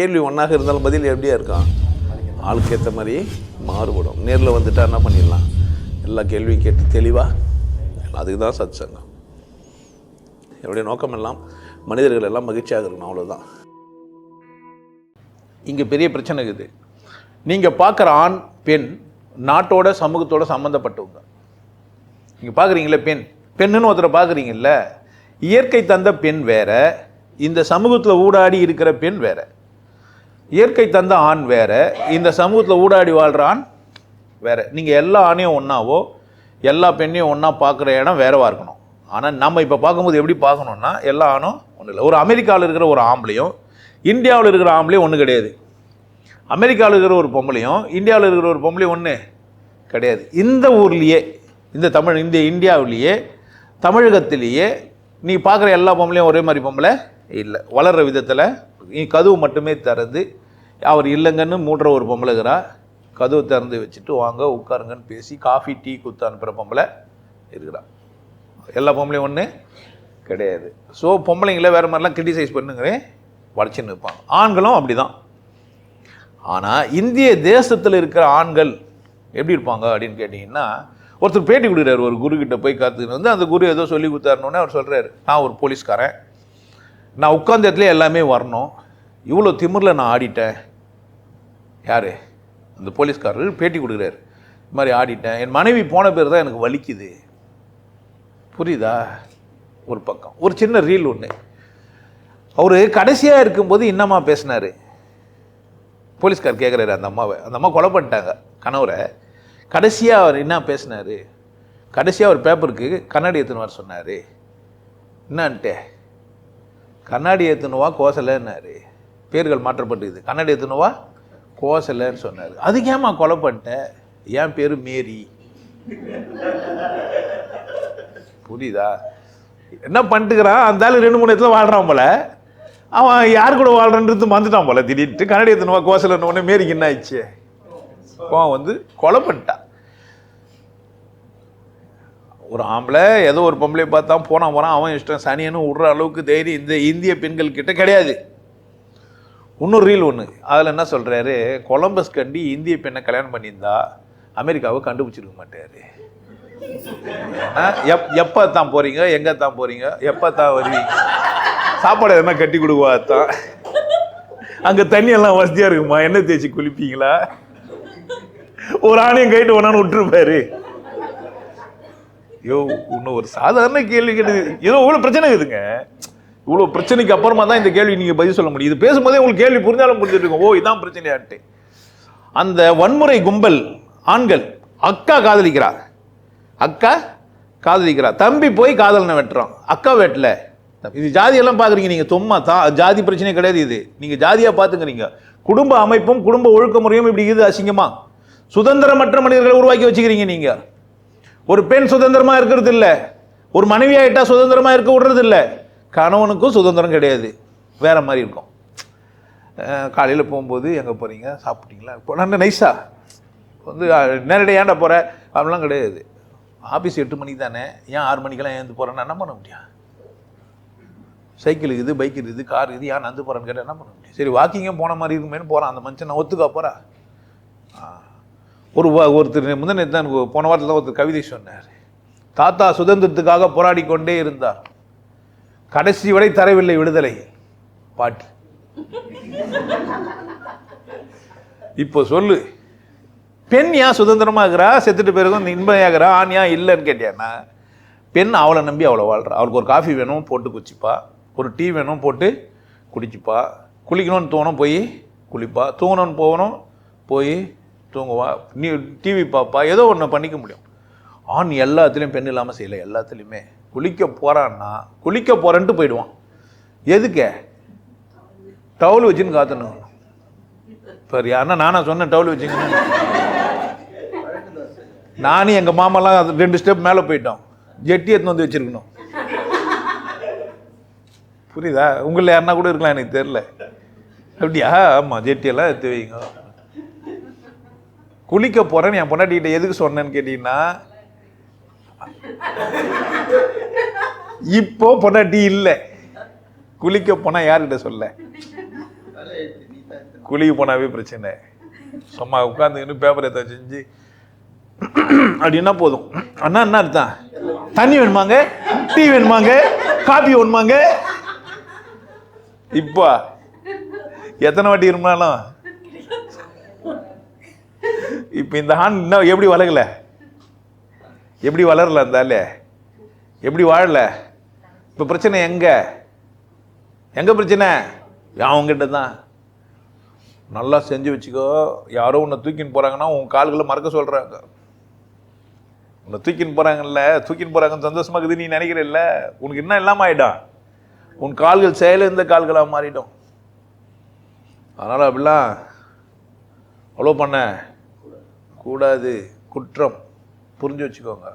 கேள்வி ஒன்றாக இருந்தாலும் பதில் எப்படியா இருக்கான், ஆளுக்கு ஏற்ற மாதிரி மாறுபடும். நேரில் வந்துட்டால் என்ன பண்ணிடலாம், எல்லா கேள்வியும் கேட்டு தெளிவாக. அதுக்கு தான் சத் சங்கம். என்னுடைய நோக்கம் எல்லாம் மனிதர்கள் எல்லாம் மகிழ்ச்சியாக இருக்கணும், அவ்வளோதான். இங்கே பெரிய பிரச்சனை இருக்குது. நீங்கள் பார்க்குற ஆண் பெண் நாட்டோட சமூகத்தோட சம்மந்தப்பட்டவங்க. நீங்கள் பார்க்குறீங்களே பெண்ணுன்னு ஒருத்தரை பார்க்குறீங்கல்ல, இயற்கை தந்த பெண் வேற, இந்த சமூகத்தில் ஊடாடி இருக்கிற பெண் வேற. இயற்கை தந்த ஆண் வேற, இந்த சமூகத்தில் ஊடாடி வாழ்கிற ஆண் வேற. நீங்கள் எல்லா ஆணையும் ஒன்றாவோ எல்லா பெண்ணையும் ஒன்றா பார்க்குற இடம் வேறவா இருக்கணும். ஆனால் நம்ம இப்போ பார்க்கும்போது எப்படி பார்க்கணுன்னா, எல்லா ஆணும் ஒன்றும் இல்லை. ஒரு அமெரிக்காவில் இருக்கிற ஒரு ஆம்பளையும் இந்தியாவில் இருக்கிற ஆம்பளையும் ஒன்று கிடையாது. அமெரிக்காவில் இருக்கிற ஒரு பொம்பளையும் இந்தியாவில் இருக்கிற ஒரு பொம்பளையும் ஒன்று கிடையாது. இந்த ஊர்லேயே, இந்த இந்தியாவிலேயே தமிழகத்திலேயே நீ பார்க்குற எல்லா பொம்பளையும் ஒரே மாதிரி பொம்பளை இல்லை. வளர்கிற விதத்தில் நீ கதவு மட்டுமே திறந்து, அவர் இல்லைங்கன்னு மூடுற ஒரு பொம்பளை இருக்கிறா, கதவு திறந்து வச்சுட்டு வாங்க உட்காருங்கன்னு பேசி காஃபி டீ குத்து அனுப்புகிற பொம்பளை இருக்கிறா. எல்லா பொம்பளையும் ஒன்று கிடையாது. ஸோ பொம்பளைங்கள வேறு மாதிரிலாம் கிரிட்டிசைஸ் பண்ணுங்கிறேன் வளைச்சின்னு இருப்பாங்க. ஆண்களும் அப்படி தான். ஆனால் இந்திய தேசத்தில் இருக்கிற ஆண்கள் எப்படி இருப்பாங்க அப்படின்னு கேட்டிங்கன்னா, ஒருத்தர் பேட்டி கொடுக்குறாரு ஒரு குருக்கிட்ட போய் காத்துக்கிட்டு வந்து, அந்த குரு ஏதோ சொல்லி கொடுத்தாருனோடனே அவர் சொல்கிறாரு, நான் ஒரு போலீஸ்காரன், நான் உட்கார்ந்த இடத்துல எல்லாமே வரணும், இவ்வளோ திமிரில் நான் ஆடிட்டேன். யார்? அந்த போலீஸ்காரர் பேட்டி கொடுக்குறாரு. இது மாதிரி ஆடிட்டேன், என் மனைவி போன பேர் தான் எனக்கு வலிக்குது. புரியுதா? ஒரு பக்கம் ஒரு சின்ன ரீல் ஒன்று. அவர் கடைசியாக இருக்கும்போது என்னம்மா பேசினார்? போலீஸ்கார் கேட்குறாரு அந்த அம்மாவை. அந்த அம்மா கொலை பண்ணிட்டாங்க கணவரை. கடைசியாக அவர் என்ன பேசினார்? கடைசியாக ஒரு பேப்பருக்கு கண்ணாடி எடுத்துன்னு வர சொன்னார். என்னான்ட்டு? கண்ணாடி எடுத்துனுவா கோசலைன்னாரு. பேர்கள் மாற்றப்பட்டுக்குது. கண்ணாடி எடுத்துனுவா கோசலைன்னு சொன்னார். அதுக்கு ஏம்மா கொலை பண்ணிட்டேன்? என் பேர் மேரி. புரியுதா? என்ன பண்ணிட்டுக்கிறான் அந்த ஆள்? 2-3 இடத்துல வாழ்கிறான் போல. அவன் யார் கூட வாழ்றான்றது மறந்துட்டான் போல. திடீர்னு கண்ணாடி எடுத்துனுவா கோசலைன்னு உடனே மேரிக்கு என்ன ஆயிடுச்சு? அவன் வந்து கொலை பண்ணிட்டான். ஒரு ஆம்பளை ஏதோ ஒரு பொம்பளை பார்த்தா போனான் அவன் இஷ்டம் சனியன்னு விடுற அளவுக்கு தைரியம் இந்த இந்திய பெண்கள் கிட்ட கிடையாது. இன்னொரு ரீல் ஒன்று, அதில் என்ன சொல்கிறாரு, கொலம்பஸ் கண்டி இந்திய பெண்ணை கல்யாணம் பண்ணியிருந்தா அமெரிக்காவை கண்டுபிடிச்சிருக்க மாட்டார். எப்போ தான் போகிறீங்க, எங்கே தான் போகிறீங்க, எப்போ தான் வருவீங்க, சாப்பாடு எதனா கட்டி கொடுக்குவா தான், அங்கே தண்ணியெல்லாம் வசதியாக இருக்குமா, எண்ணெய் தேய்ச்சி குளிப்பீங்களா, ஒரு ஆணையம் கைட்டு ஒன்றான்னு விட்டுருப்பாரு. ஐயோ, இன்னும் ஒரு சாதாரண கேள்வி கேட்டது ஏதோ இவ்வளோ பிரச்சனை இருக்குதுங்க. இவ்வளோ பிரச்சனைக்கு அப்புறமா தான் இந்த கேள்வி நீங்கள் பதில் சொல்ல முடியும். இது பேசும்போதே உங்களுக்கு கேள்வி புரிஞ்சாலும் புரிஞ்சுட்டு இருக்கோம். ஓ, இதான் பிரச்சனையான்ட்டு. அந்த வன்முறை கும்பல் ஆண்கள் அக்கா காதலிக்கிறா, தம்பி போய் காதலனை வெட்டுறான், அக்கா வெட்டல. இது ஜாதியெல்லாம் பார்க்குறீங்க நீங்கள். தொம்மா ஜாதி பிரச்சனையே கிடையாது. இது நீங்கள் ஜாதியாக பார்த்துக்கிறீங்க. குடும்ப அமைப்பும் குடும்ப ஒழுக்க முறையும் இப்படி இது அசிங்கமா சுதந்திரமற்ற மனிதர்களை உருவாக்கி வச்சுக்கிறீங்க நீங்கள். ஒரு பெண் சுதந்திரமா இருக்கிறது இல்லை, ஒரு மனைவி ஆகிட்டா சுதந்திரமா இருக்க விடுறது இல்லை. கணவனுக்கும் சுதந்திரம் கிடையாது, வேற மாதிரி இருக்கும். காலையில் போகும்போது எங்கே போகிறீங்க, சாப்பிட்டீங்களா, இப்போ நான் நைஸா வந்து நேரடியாக ஏன்டா போகிற அப்படிலாம் கிடையாது. ஆஃபீஸ் 8 மணிக்கு தானே, ஏன் 6 மணிக்கெல்லாம் ஏந்து போகிறேன்னா என்ன பண்ண முடியும்? சைக்கிள் இருக்குது, பைக் இருக்குது, கார் இருக்குது, ஏன் நந்து போகிறேன்னு கேட்டால் என்ன பண்ண முடியும்? சரி, வாக்கிங்கும் போன மாதிரி இருக்குமேனு போகிறான் அந்த மனுஷன். நான் ஒத்துக்கா போகிறா? ஒருத்தர் முந்தின தான் போன வாரத்தில் ஒருத்தர் கவிதை சொன்னார். தாத்தா சுதந்திரத்துக்காக போராடி கொண்டே இருந்தார், கடைசி வரை தரவில்லை விடுதலை பாட்டு. இப்போ சொல்லு, பெண் ஏன் சுதந்திரமா இருக்கிறா, செத்துட்டு பிறகும் இன்பமாகிறா, ஆண் ஏன் இல்லைன்னு கேட்டியான்னா, பெண் அவளை நம்பி அவளை வாழ்றா. அவளுக்கு ஒரு காஃபி வேணும் போட்டு குச்சிப்பா, ஒரு டீ வேணும் போட்டு குடிச்சுப்பா, குளிக்கணும்னு தோணும் போய் குளிப்பா, தூங்கணும்னு போகணும் போய் தூங்குவா, நீ டிவி பார்ப்பா, ஏதோ ஒன்று பண்ணிக்க முடியும். ஆண் எல்லாத்துலேயும் பெண் இல்லாமல் செய்யலை. எல்லாத்துலேயுமே குளிக்க போகிறான்னா குளிக்க போகிறேன்ட்டு போயிடுவான். எதுக்கு? டவுல் வச்சுன்னு காத்தணும். இப்போ யாருன்னா நானா சொன்னேன் டவுல் வச்சுங்கன்னு? நானும் எங்கள் மாமாலாம் 2 ஸ்டெப் மேலே போயிட்டோம். ஜெட்டி எடுத்துன்னு வந்து வச்சுருக்கணும். புரியுதா? உங்களில் யாருன்னா கூட இருக்கலாம், எனக்கு தெரில. அப்படியா? ஆமாம், ஜெட்டியெல்லாம் எடுத்து வைங்க. குளிக்க போகிறேன்னு என் பொண்டாட்டிகிட்ட எதுக்கு சொன்னேன்னு கேட்டீங்கன்னா, இப்போ பொண்டாட்டி இல்லை, குளிக்க போனால் யார்கிட்ட சொல்ல? குளிக்கு போனாவே பிரச்சனை. சும்மா உட்காந்துக்கின்னு பேப்பர் ஏற்ற செஞ்சு அப்படின்னா போதும். அண்ணா என்ன அர்த்தம்? தண்ணி வேணுமாங்க, டீ வேணுமாங்க, காபி வேணுமாங்க. இப்போ எத்தனை வாட்டி இருந்தாலும் இப்ப இந்த ஆண் இன்னும் எப்படி வளரல, எப்படி வளரல, இருந்தால எப்படி வாழல. இப்ப பிரச்சனை எங்க எங்க பிரச்சனை? அவங்ககிட்ட தான். நல்லா செஞ்சு வச்சுக்கோ. யாரோ உன்னை தூக்கின்னு போறாங்கன்னா உன் கால்களை மறக்க சொல்றாங்க. உன்னை தூக்கின்னு போறாங்கல்ல, தூக்கின்னு போறாங்கன்னு சந்தோஷமா இருக்குது நீ நினைக்கிறல்ல, உனக்கு என்ன இல்லாம ஆயிடும். உன் கால்கள் செயலிழந்த கால்களா மாறிடும். அதனால அப்படிலாம் அவ்வளோ பண்ண கூடாது, குற்றம். புரிஞ்சு வச்சுக்கோங்க.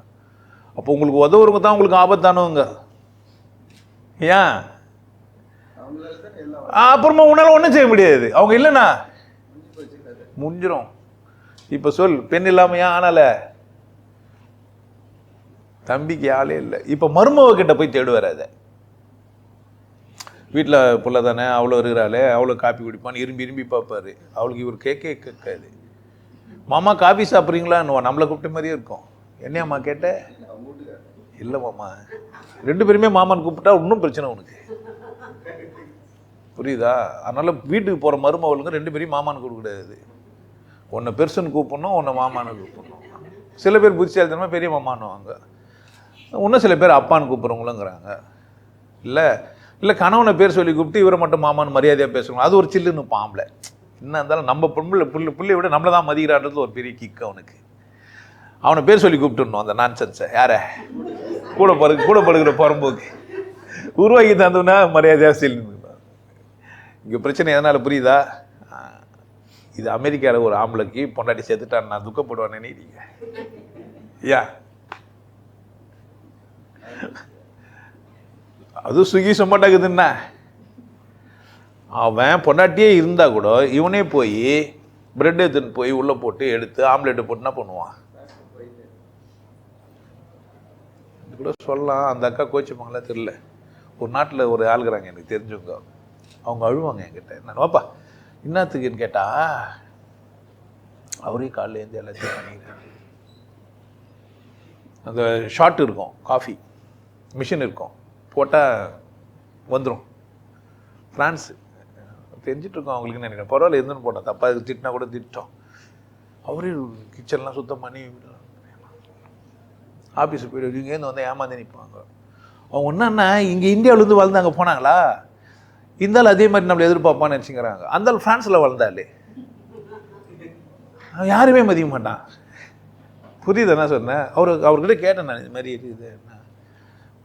அப்போ உங்களுக்கு உதவுறவங்க தான் உங்களுக்கு ஆபத்தானவங்க. ஏன்? அப்புறமா உன்னால ஒன்றும் செய்ய முடியாது. அவங்க இல்லைண்ணா முடிஞ்சிடும். இப்ப சொல், பெண் இல்லாம ஏன் ஆனால? தம்பிக்கு ஆளே இல்லை. இப்ப மருமவ கிட்ட போய் தேடுவார். அதை வீட்டில் புள்ள தானே, அவ்வளோ இருக்கிறாளே, அவ்வளோ காப்பி குடிப்பான்னு இரும்பி பார்ப்பாரு. அவளுக்கு இவர் கேட்காது. மாமா காபி சாப்பிட்றீங்களான்னு நம்மளை கூப்பிட்ட மாதிரியே இருக்கும். என்னையாம்மா கேட்ட? இல்லை மாமா. ரெண்டு பேருமே மாமான்னு கூப்பிட்டா இன்னும் பிரச்சனை உனக்கு. புரியுதா? அதனால வீட்டுக்கு போகிற மருமகளுங்க ரெண்டு பேரையும் மாமான்னு கூப்பிடக்கூடாது. உன்னை பெருசுன்னு கூப்பிடணும், உன்னை மாமான்னு கூப்பிடணும். சில பேர் புத்திசாலித்தனமா பெரிய மாமானுவாங்க. இன்னும் சில பேர் அப்பான்னு கூப்பிட்றவங்களுங்கிறாங்க. இல்லை கணவனை பேர் சொல்லி கூப்பிட்டு இவரை மட்டும் மாமான்னு மரியாதையாக பேசுவாங்க. அது ஒரு சில்லுன்னு பாம்பல. என்ன இருந்தாலும் நம்ம பிள்ளைய விட நம்மளை தான் மதிக்கிறான்றது ஒரு பெரிய கிக்கு அவனுக்கு. அவனை பேர் சொல்லி கூப்பிட்டுடணும். அந்த நான்சென்ஸை யாரை கூட படுக்கிற புறம்போக்கு உருவாக்கி தந்தோன்னா மரியாதையாக செல்லுங்க. இங்கே பிரச்சனை எதனால் புரியுதா? இது அமெரிக்காவில் ஒரு ஆம்பளைக்கு பொண்டாட்டி சேர்த்துட்டான் நான் துக்கப்படுவான்னு நினைக்கிறீங்க? ஐயா அது சுகி சொமாட்டாக்குதுன்னா அவன் பொண்டாட்டியே இருந்தா கூட இவனே போய் பிரெட் எடுத்துன்னு போய் உள்ள போட்டு எடுத்து ஆம்லெட்டு போட்டு என்ன பண்ணுவான்? இது கூட சொல்லலாம். அந்த அக்கா கோச்சிப்பாங்களா தெரியல. ஒரு நாட்டில் ஒரு ஆளுகிறாங்க எனக்கு தெரிஞ்சவங்க. அவங்க அழுவாங்க என்கிட்ட. நான் வாப்பா என்னத்துக்குன்னு கேட்டா, அவரே காலையில் இருந்து எல்லாத்தையும் பண்ணிக்கிறேன். அந்த ஷாட் இருக்கும், காஃபி மிஷின் இருக்கும், போட்டால் வந்துடும். ஃப்ரான்ஸு தெரிஞ்சிட்டு இருக்கோம் அவங்களுக்குன்னு நினைக்கிறேன். பரவாயில்ல இருந்துன்னு போட்டோம், தப்பா இதுக்கு திட்டினா கூட திட்டோம். அவரே கிச்சன்லாம் சுத்தம் பண்ணி ஆஃபீஸுக்கு போய்ட்டு இங்கேருந்து வந்து ஏமாந்து நிற்பாங்க. அவங்க என்னன்னா இங்கே இந்தியாவிலேருந்து வளர்ந்து அங்கே போனாங்களா, இருந்தாலும் அதே மாதிரி நம்மளை எதிர்பார்ப்பான்னு நினச்சிக்கிறாங்க. அந்த ஃப்ரான்ஸில் வளர்ந்தாலே யாருமே மதிக்க மாட்டான். புரியுது என்ன சொன்னேன்? அவர்கிட்ட கேட்டேன் நான், இது மாதிரி இருக்குது என்ன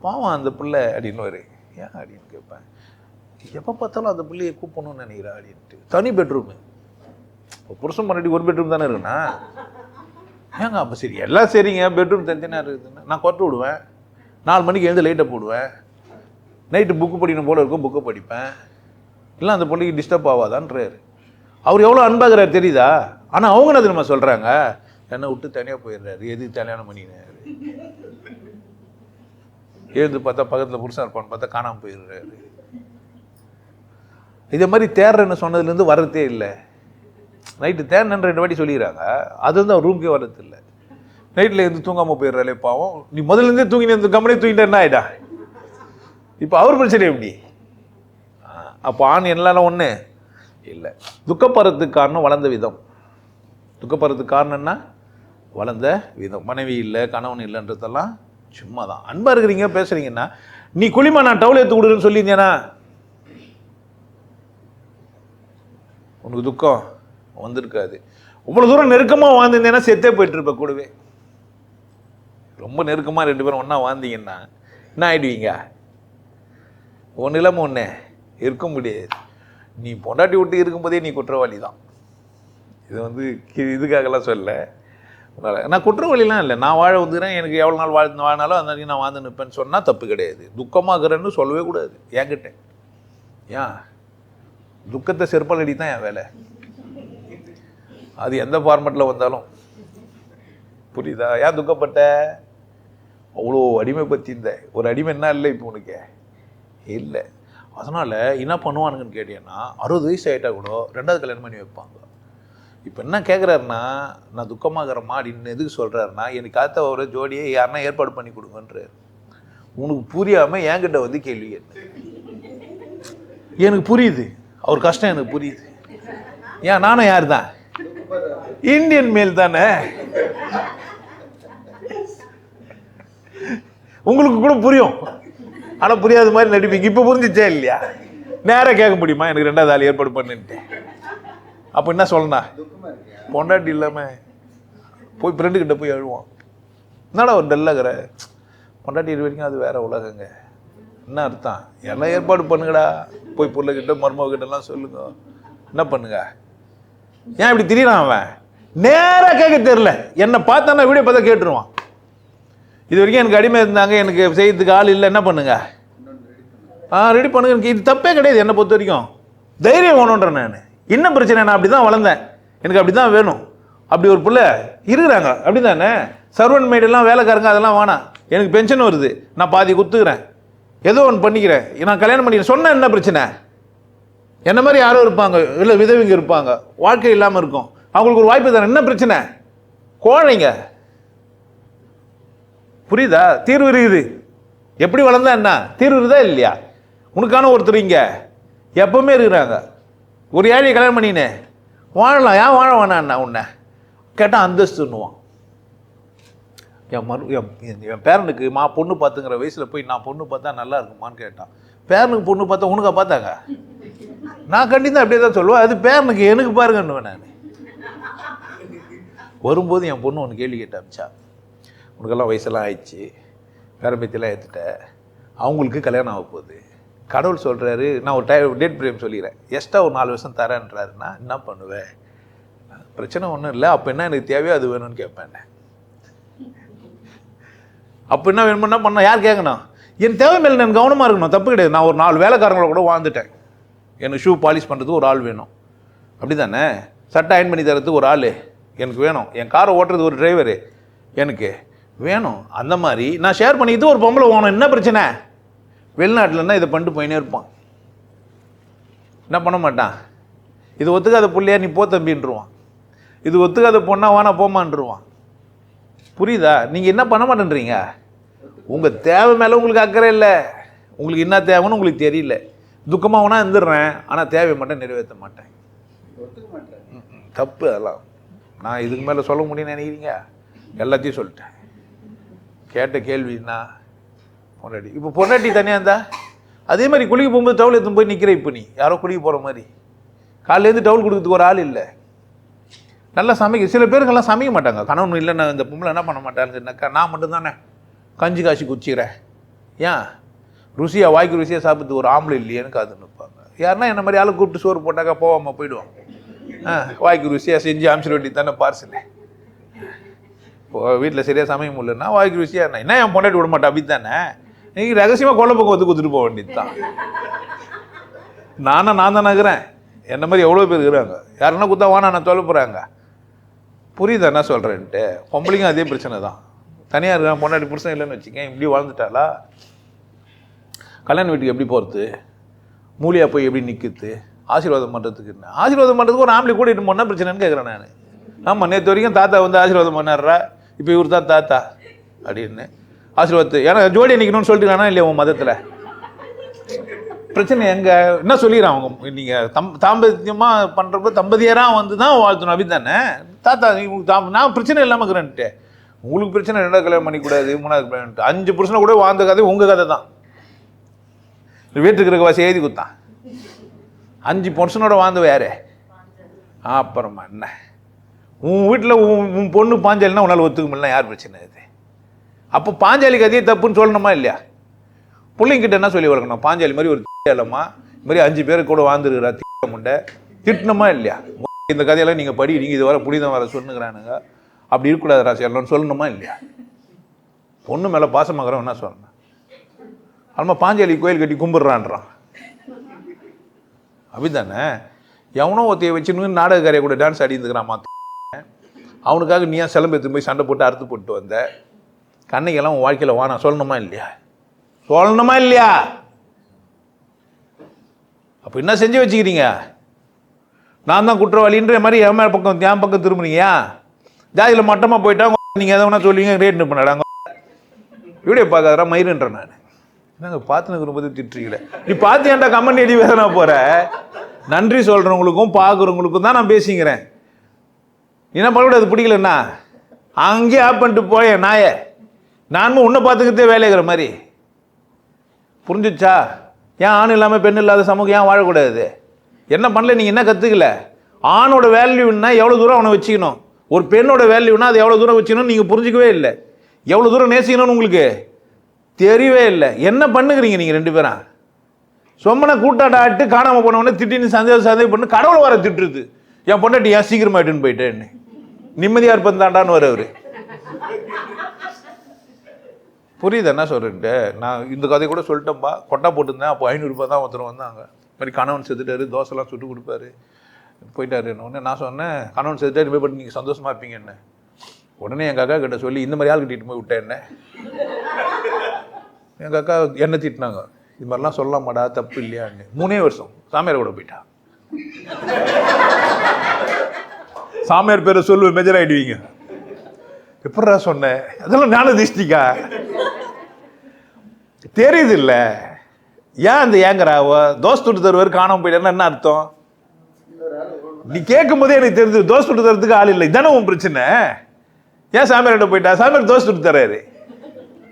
பாவம் அந்த பிள்ளை அப்படின்னு. ஏன் அப்படின்னு கேட்பேன். எப்போ பார்த்தாலும் அந்த பிள்ளையை கூப்பிடணும்னு நினைக்கிறா அப்படின்ட்டு. தனி பெட்ரூமு, இப்போ புருஷன் முன்னாடி ஒரு பெட்ரூம் தானே இருக்குண்ணா. ஏங்க அப்போ சரி எல்லாம் சரிங்க, பெட்ரூம் தனித்தனியாக இருக்குதுன்னு நான் கொட்டு விடுவேன். 4 மணிக்கு எழுந்து லைட்டை போடுவேன். நைட்டு புக்கு படிக்கணும் போல இருக்கும், புக்கை படிப்பேன். இல்லை அந்த பிள்ளைக்கு டிஸ்டர்ப் ஆகாதான்றாரு. அவர் எவ்வளோ அன்பாகிறார் தெரியுதா? ஆனால் அவங்க என்ன தெரியுமா சொல்கிறாங்க, என்னை விட்டு தனியாக போயிடுறாரு, எதுக்கு கல்யாணம் பண்ணினாரு. எழுந்து பார்த்தா பக்கத்தில் புருஷன் இருப்பான்னு பார்த்தா காணாமல் போயிடுறாரு. இதே மாதிரி தேர்றேன்னு சொன்னதுலேருந்து வர்றதே இல்லை. நைட்டு தேர்ன்னு 2 வாட்டி சொல்லிடுறாங்க, அது வந்து அவர் ரூம்க்கே வர்றது இல்லை. நைட்டில் இருந்து தூங்காமல் போயிடுறாளே பாவம். நீ முதல்லேருந்தே தூங்கினு இந்த கம்பெனி தூங்கிட்டே என்ன ஆகிடா. இப்போ அவர் பிரச்சனை எப்படி? அப்போ ஆண் எல்லாம் ஒன்று இல்லை. துக்கப்படுறதுக்கு காரணம் வளர்ந்த விதம். துக்கப்படுறதுக்கு காரணம்னா வளர்ந்த விதம். மனைவி இல்லை, கணவன் இல்லைன்றதெல்லாம் சும்மா தான். அன்பாக இருக்கிறீங்க பேசுறீங்கன்னா, நீ குளிமா நான் டவுல் எடுத்து கொடுக்குன்னு சொல்லியிருந்தேனா உனக்கு துக்கம் வந்திருக்காது. இவ்வளோ தூரம் நெருக்கமாக வாழ்ந்திருந்தேன்னா செத்தே போயிட்டு இருப்ப கூடவே. ரொம்ப நெருக்கமாக 2 பேரும் ஒன்றா வாழ்ந்தீங்கன்னா என்ன ஆயிடுவீங்க? ஒன்று இல்லாமல் ஒன்று இருக்க முடியாது. நீ பொண்டாட்டி விட்டு இருக்கும்போதே நீ குற்றவாளி தான். இது வந்து இதுக்காகலாம் சொல்ல, நான் குற்றவாளிலாம் இல்லை. நான் வாழ வந்துக்கிறேன், எனக்கு எவ்வளோ நாள் வாழ்னாலும் அந்த நான் வாழ்ந்து நிற்பேன்னு சொன்னால் தப்பு கிடையாது. துக்கமாகறேன்னு சொல்லவே கூடாது என்கிட்ட. ஏன் துக்கத்தை செருப்பால் அடி தான் என் வேலை. அது எந்த ஃபார்மெட்டில் வந்தாலும். புரியுதா? ஏன் துக்கப்பட்ட? அவ்வளோ அடிமை பற்றி இருந்த ஒரு அடிமை என்ன இல்லை இப்போ உனக்கு இல்லை. அதனால் என்ன பண்ணுவானுங்கன்னு கேட்டீங்கன்னா 60 வயசு ஆகிட்டா கூட 2வது கல்யாணம் பண்ணி வைப்பாங்க. இப்போ என்ன கேட்குறாருன்னா, நான் துக்கமாகறேம்மா அப்படின்னு எதுக்கு சொல்கிறாருன்னா, எனக்கு காத்த ஒரு ஜோடியை யாருன்னா ஏற்பாடு பண்ணி கொடுங்கன்றார். உனக்கு புரியாமல் என்கிட்ட வந்து கேள்வி கேட்டு, எனக்கு புரியுது அவர் கஷ்டம், எனக்கு புரியுது. ஏன் நானும் யார் தான், இந்தியன் மேல் தானே. உங்களுக்கு கூட புரியும், ஆனால் புரியாத மாதிரி நடிப்பீங்க. இப்போ புரிஞ்சிச்சே இல்லையா? நேராக கேட்க முடியுமா எனக்கு 2வது ஆள் ஏற்பாடு பண்ணுன்ட்டு? அப்போ என்ன சொல்லணும், பொண்டாட்டி இல்லாமல் போய் ஃப்ரெண்டுக்கிட்ட போய் அழுவோம், என்னடா ஒரு டல்லாகிற, பொண்டாட்டி இது வரைக்கும் அது வேற உலகங்க. என்ன அர்த்தம், எல்லாம் ஏற்பாடு பண்ணுங்கடா, போய் பிள்ளைகிட்ட மருமகிட்டலாம் சொல்லுங்க, என்ன பண்ணுங்க. ஏன் இப்படி திடீரான் அவன்? நேராக கேட்க தெரியல, என்னை பார்த்தானா வீடியோ பார்த்தா கேட்டுருவான். இது வரைக்கும் எனக்கு அடிமை இருந்தாங்க, எனக்கு செய்யறதுக்கு ஆள் இல்லை, என்ன பண்ணுங்க, ரெடி பண்ணுங்க. எனக்கு இது தப்பே கிடையாது, என்னை பொறுத்த வரைக்கும் தைரியம் வேணுன்றேன். நான் என்ன பிரச்சனை, நான் அப்படி தான் வளர்ந்தேன், எனக்கு அப்படி தான் வேணும். அப்படி ஒரு பிள்ளை இருக்கிறாங்க, அப்படி தானே. சர்வன்ட் மெய்டெல்லாம் வேலைக்காரங்க அதெல்லாம் வேணாம், எனக்கு பென்ஷன் வருது, நான் பாதி குத்துக்கிறேன், ஏதோ ஒன்று பண்ணிக்கிறேன், நான் கல்யாணம் பண்ணிக்கிறேன் சொன்னால் என்ன பிரச்சனை? என்ன மாதிரி யாரும் இருப்பாங்க, இல்லை விதவிங்க இருப்பாங்க, வாழ்க்கை இல்லாமல் இருக்கும், அவங்களுக்கு ஒரு வாய்ப்பு தானே, என்ன பிரச்சனை? கோழைங்க, புரியுதா? தீர்வு இருக்குது. எப்படி வளர்ந்தா என்ன தீர்வு இருக்குதா இல்லையா? உனக்கான ஒருத்தர் இங்கே எப்பவுமே இருக்கிறாங்க. ஒரு ஏழையை கல்யாணம் பண்ணினே வாழலாம், ஏன் வாழ வேணாண்ணா உன்னை கேட்டால் அந்தஸ்துன்னுவான். என் பேரனுக்கு பொண்ணு பார்த்துங்கிற வயசில் போய் நான் பொண்ணு பார்த்தா நல்லா இருக்குமான்னு கேட்டான். பேரனுக்கு பொண்ணு பார்த்தா உனக்கா பார்த்தாங்க? நான் கண்டிப்பாக அப்படியே தான் சொல்லுவேன், அது பேரனுக்கு எனக்கு பாருங்கன்னுவேன். நான் வரும்போது என் பொண்ணு ஒன்று கேள்வி கேட்டாச்சா, உனக்கெல்லாம் வயசெல்லாம் ஆயிடுச்சு, பேரம்பத்தியெல்லாம் ஏற்றுட்ட, அவங்களுக்கு கல்யாணம் ஆக போகுது, கடவுள் சொல்கிறாரு நான் ஒரு டேட் பிரேம் சொல்லிக்கிறேன், எக்ஸ்ட்ரா ஒரு 4 வருஷம் தரேன்றாருன்னா என்ன பண்ணுவேன்? பிரச்சனை ஒன்றும் இல்லை, அப்போ என்ன எனக்கு தேவையோ அது வேணும்னு கேட்பேன். அப்போ என்ன வேணும்னா பண்ண யார் கேட்கணும்? என் தேவை மேலே எனக்கு கவனமாக இருக்கணும், தப்பு கிடையாது. நான் ஒரு 4 வேலைக்காரங்கள கூட வாழ்ந்துட்டேன், எனக்கு ஷூ பாலிஷ் பண்ணுறதுக்கு ஒரு ஆள் வேணும், அப்படி தானே. சட்டை அயன் பண்ணி தரத்துக்கு ஒரு ஆள் எனக்கு வேணும், என் காரை ஓட்டுறது ஒரு டிரைவரு எனக்கு வேணும். அந்த மாதிரி நான் ஷேர் பண்ணிக்கிட்டு ஒரு பொம்பளை போகணும், என்ன பிரச்சனை? வெளிநாட்டிலன்னா இதை பண்ணிட்டு போயினே இருப்பான், என்ன பண்ண மாட்டான். இது ஒத்துக்காத பிள்ளையா நீ போ தம்பின்றுவான், இது ஒத்துக்காத பொண்ணா வானா போமான்ருவான். புரியுதா? நீங்கள் என்ன பண்ண மாட்டேன்றீங்க, உங்கள் தேவை மேலே உங்களுக்கு அக்கறை இல்லை, உங்களுக்கு என்ன தேவைன்னு உங்களுக்கு தெரியல. துக்கமாக வேணா இருந்துடுறேன், ஆனால் தேவையை மட்டும் நிறைவேற்ற மாட்டேன். தப்பு அதெல்லாம். நான் இதுக்கு மேலே சொல்ல முடியும்னு நினைக்கிறீங்க? எல்லாத்தையும் சொல்லிட்டேன். கேட்ட கேள்வின்னா பொண்டாட்டி, இப்போ பொண்டாட்டி தனியாக இருந்தா அதே மாதிரி குளிக்க போகும்போது டவுல் எடுத்து போய் நிற்கிற. இப்போ நீ யாரோ குளிக்க போகிற மாதிரி காலையிலேருந்து டவுல் கொடுக்கறதுக்கு ஒரு ஆள் இல்லை. நல்லா சமைக்க சில பேருக்கெல்லாம் சமைக்க மாட்டாங்க, கணவன் இல்லை, நான் இந்த பொம்பளை என்ன பண்ண மாட்டாருன்னாக்கா நான் மட்டும்தானே கஞ்சி காய்ச்சி குச்சிக்கிறேன், ஏன் ருசியாக வாய்க்கு ருசியாக சாப்பிட்டு ஒரு ஆம்பளை இல்லையேன்னு காது நிற்பாங்க. யாருன்னா என்ன மாதிரி ஆளு கூப்பிட்டு சோறு போட்டாக்கா போகாமல் போயிடுவாங்க. வாய்க்கு ருசியாக செஞ்சு அமிச்சிட வேண்டி தானே பார்சல். இப்போ வீட்டில் சரியாக சமைக்க முடியலன்னா வாய்க்கு ருசியாக என்ன என் பொண்டாட்டி விட மாட்டேன், அப்படி தானே. நீங்கள் ரகசியமாக குழம்புக்கு வந்து கொடுத்துட்டு போக வேண்டியது தான். நான் தானே இருக்கிறேன், என்ன மாதிரி எவ்வளோ பேர் இருக்கிறாங்க. யாருன்னா குத்தா வானா நான் சொல்ல போகிறாங்க. புரியுதா என்ன சொல்கிறேன்ட்டு? பொம்பளைக்கும் அதே பிரச்சனை தான். தனியாக இருக்கான், பொண்டாட்டி புருஷன் இல்லைன்னு வச்சுக்கேன், இப்படி வாழ்ந்துட்டாளா, கல்யாண வீட்டுக்கு எப்படி போகிறது, மூலியாக போய் எப்படி நிற்குது, ஆசீர்வாதம் பண்ணுறதுக்கு என்ன ஆசீர்வாதம் பண்ணுறதுக்கு ஒரு ஆம்பளை கூட்டிகிட்டு போனால் பிரச்சனைன்னு கேட்குறேன் நான். ஆமாம், நேற்று வரைக்கும் தாத்தா வந்து ஆசீர்வாதம் பண்ணாடுறா, இப்போ இவர் தான் தாத்தா அப்படின்னு ஆசீர்வாதத்தை. ஏன்னா ஜோடி நிற்கணும்னு சொல்லிட்டுக்கானா இல்லையா உன் மதத்தில்? பிரச்சனை எங்கே என்ன சொல்லிடுறான் அவங்க? நீங்கள் தாம்பத்தியமாக பண்ணுறப்ப தம்பதியராக வந்து தான் வாழ்த்தணும், அப்படி தானே. தாத்தா நான் பிரச்சனை இல்லாமல் இருக்கிறேன்ட்டு, உங்களுக்கு பிரச்சனை 2வது கல்யாணம் பண்ணிக்கூடாது 3வது கல்யாணம் 5 புருஷனை கூட வாழ்ந்த கதை உங்கள் கதை தான். வீட்டுக்கு இருக்க வாசி எழுதி கொடுத்தான், 5 புருஷனோட வாழ்ந்தவ யாரு? அப்புறமா என்ன உன் வீட்டில் உன் பொண்ணு பாஞ்சாலின்னா உன்னால் ஒத்துக்க முடியல, யார் பிரச்சனை இது? அப்போ பாஞ்சாலிக்கு அதே தப்புன்னு சொல்லணுமா இல்லையா? பிள்ளைங்கிட்ட என்ன சொல்லி வளர்க்கணும்? பாஞ்சாலி மாதிரி ஒரு இல்லைம்மா, இது மாதிரி 5 பேர் கூட வாழ்ந்துருக்கிறா முண்டை திட்டணுமா இல்லையா? இந்த கதையெல்லாம் நீங்கள் படிக்கிறீங்க, இது வர புனிதம் வர சொன்னுங்கிறானுங்க, அப்படி இருக்கக்கூடாது ராசி எல்லாம் சொல்லணுமா இல்லையா? பொண்ணு மேலே பாசமாகறவன் என்ன சொல்லணும்? ஆமா, பாஞ்சாலி கோயில் கட்டி கும்பிட்றான்றான், அப்படித்தானே. எவனோ ஒருத்தையை வச்சுன்னு நாடகக்காரையை கூட டான்ஸ் ஆடி இருந்துக்கிறான் மாத்த. அவனுக்காக நீ ஏன் சிலம்பு எடுத்து போய் சண்டை போட்டு அறுத்து போட்டு வந்த? கண்ணைக்கெல்லாம் உன் வாழ்க்கையில் வானா சொல்லணுமா இல்லையா? சொல்லணுமா இல்லையா? அப்போ என்ன செஞ்சு வச்சுக்கிறீங்க? நான் தான் குற்றவாளின்ற மாதிரி என் பக்கம் திரும்புறீங்க. ஜாதியில் மட்டமாக போயிட்டா நீங்கள் எதை வேணா சொல்லுவீங்க, ரேட் பண்ணாடாங்க வீடியோ பார்க்காதரா மயிருன்றேன் நான். என்னங்க பார்த்துன்னு இருக்கும்போது திட்டுறீங்களே, நீ பார்த்து ஏன்டா கமெண்ட் எழுதி வேதனா போகிற? நன்றி சொல்கிறவங்களுக்கும் பார்க்குறவங்களுக்கும் தான் நான் பேசிக்கிறேன். என்ன பண்ணக்கூடாது, பிடிக்கலண்ணா அங்கேயே ஆப் பண்ணிட்டு போய நாயே, நானும் உன்னை பார்த்துக்கிட்டே வேலைங்கிற மாதிரி. புரிஞ்சிச்சா? ஏன் ஆண் இல்லாமல் பெண் இல்லாத சமூகம் ஏன் வாழக்கூடாது? என்ன பண்ணல, நீங்கள் என்ன கற்றுக்கல? ஆணோட வேல்யூன்னா எவ்வளோ தூரம் அவனை வச்சுக்கணும், ஒரு பெண்ணோட வேல்யூனா அது எவ்வளோ தூரம் வச்சுக்கணும்னு நீங்கள் புரிஞ்சிக்கவே இல்லை. எவ்வளோ தூரம் நேசிக்கணும்னு உங்களுக்கு தெரியவே இல்லை. என்ன பண்ணுகிறீங்க நீங்கள் ரெண்டு பேரும்? சொம்மனை கூட்டாட்ட ஆட்டு காணாமல் போனவொடனே திட்டின்னு சந்தேகம் பண்ணு, கடவுளை வர திட்டுருது. என் பொண்டாட்டி ஏன் சீக்கிரமாயிட்டுன்னு போயிட்டேன்னு நிம்மதியாக இருப்பந்தாண்டான்னு வர அவரு. புரியுது என்ன சொல்கிறேன்ட்டு? நான் இந்த கதையை கூட சொல்லிட்டேன்ப்பா, கொட்டா போட்டுருந்தேன். அப்போ 500 ரூபாய் தான் ஒருத்தர் வந்தாங்க. மாதிரி கணவன் செத்துட்டாரு, தோசைலாம் சுட்டு கொடுப்பாரு, போயிட்டாரு. உடனே நான் சொன்னேன், கணவன் செத்துட்டாரு, போய் பட்டு நீங்கள் சந்தோஷமாக இருப்பீங்க என்ன. உடனே எங்கள் அக்கா கிட்ட சொல்லி இந்த மாதிரி ஆள் கிட்டிட்டு போய் விட்டேன் என்ன. எங்கள் அக்கா என்ன திட்டினாங்க, இது மாதிரிலாம் சொல்லலாமாடா, தப்பு இல்லையான்னு. 3 வருஷம் சாமியார் கூட போயிட்டா. சாமியார் பேரை சொல்லுவேன், மெஜர் ஆகிடுவீங்க. எப்படா சொன்னேன், அதெல்லாம் ஞான திஷ்டிக்கா தெரியுது இல்லை. ஏன் அந்த ஏங்கராவோ தோசை சுட்டு தருவார் காணாமல் போயிட்டேன்னா என்ன அர்த்தம்? நீ கேட்கும் போதே எனக்கு தெரிஞ்சு தோசை சுட்டு தரத்துக்கு ஆள் இல்லை, இதானே உன் பிரச்சனை. ஏன் சாமியார்கிட்ட போயிட்டா? சாமியார் தோசை சுட்டு தர்றாரு,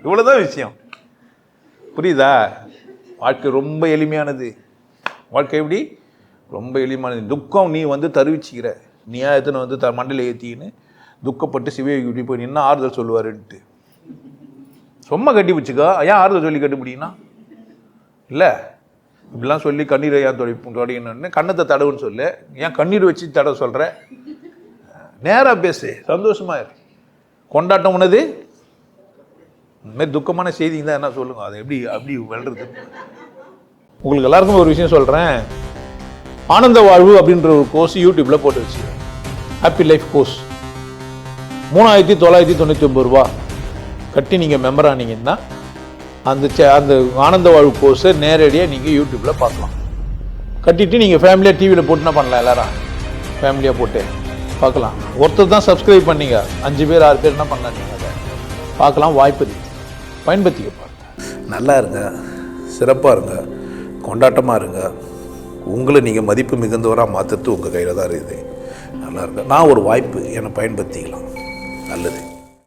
இவ்வளோதான் விஷயம். புரியுதா? வாழ்க்கை ரொம்ப எளிமையானது. வாழ்க்கை எப்படி ரொம்ப எளிமையானது. துக்கம் நீ தருவிச்சிக்கிற, நீ எத்தனை மண்டல ஏற்றின்னு துக்கப்பட்டு சிவயோகி போய் நின்னா ஆறுதல் சொல்லுவாருன்ட்டு சும்மா கட்டி பிடிச்சிக்கோ. ஏன் ஆறுதல் சொல்லி கட்டுப்பிடினா இல்லை, இப்படிலாம் சொல்லி கண்ணீரை ஏன் தொடங்கணுன்னு கண்ணத்தை தடவுன்னு சொல்லு. ஏன் கண்ணீர் வச்சு தடவை சொல்கிற? நேராக பேசு, சந்தோஷமாக இரு. கொண்டாட்டம் உனது. இந்தமாதிரி துக்கமான செய்திங்க தான் என்ன சொல்லுங்க, அதை அப்படி வெல்றது. உங்களுக்கு எல்லாருக்கும் ஒரு விஷயம் சொல்கிறேன். ஆனந்த வாழ்வு அப்படின்ற ஒரு கோர்ஸ் யூடியூப்பில் போட்டு வச்சு, ஹாப்பி லைஃப் கோர்ஸ் 3999 ரூபா கட்டி நீங்கள் மெம்பர் ஆனீங்கன்னா அந்த ஆனந்த வாழ்வு கோர்ஸை நேரடியாக நீங்கள் யூடியூப்பில் பார்க்கலாம். கட்டிட்டு நீங்கள் ஃபேமிலியாக டிவியில் போட்டுனா பண்ணலாம். எல்லாரும் ஃபேமிலியாக போட்டு பார்க்கலாம். ஒருத்தர் தான் சப்ஸ்கிரைப் பண்ணீங்க, 5 பேர் 6 பேர் என்ன பண்ணலாம், நீங்கள் அதை பார்க்கலாம். வாய்ப்பு பயன்படுத்திக்க பாருங்க. நல்லா இருங்க, சிறப்பாக இருங்க, கொண்டாட்டமாக இருங்க. உங்களை நீங்கள் மதிப்பு மிகுந்தவராக மாற்றுறது உங்கள் கையில் தான் இருக்குது. நல்லா இருங்க. நான் ஒரு வாய்ப்பு என்னை பயன்படுத்திக்கலாம். நல்லது.